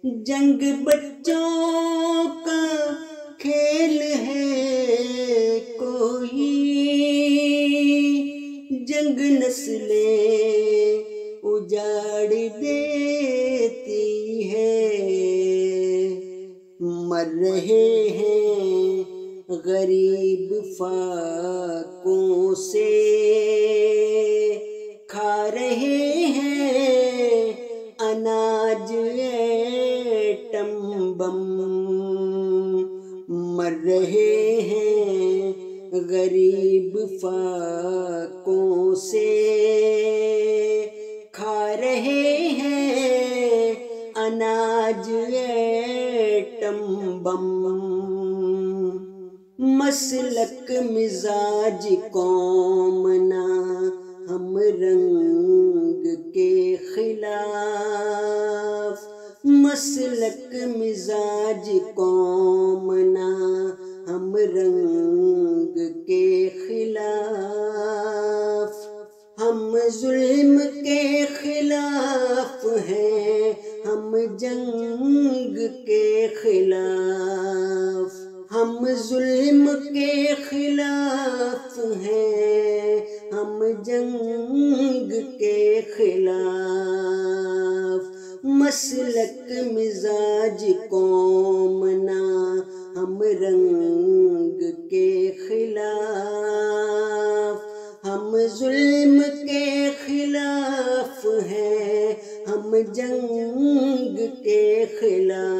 جنگ بچوں کا کھیل ہے کوئی، جنگ نسلیں اجاڑ دیتی ہے۔ مر رہے ہیں غریب فاقوں سے، کھا رہے ہیں اناج ایٹم بم۔ مر رہے ہیں غریب فاقوں سے، کھا رہے ہیں اناج ایٹم بم۔ مسلک مزاج قوم نہ ہم رنگ کے خلاف، مسلک مزاج قوم نہ ہم رنگ کے خلاف۔ ہم ظلم کے خلاف ہیں، ہم جنگ کے خلاف۔ ہم ظلم کے خلاف ہیں، ہم جنگ کے خلاف۔ مسلک مزاج قوم نہ ہم رنگ کے خلاف۔ ہم ظلم کے خلاف ہیں، ہم جنگ کے خلاف۔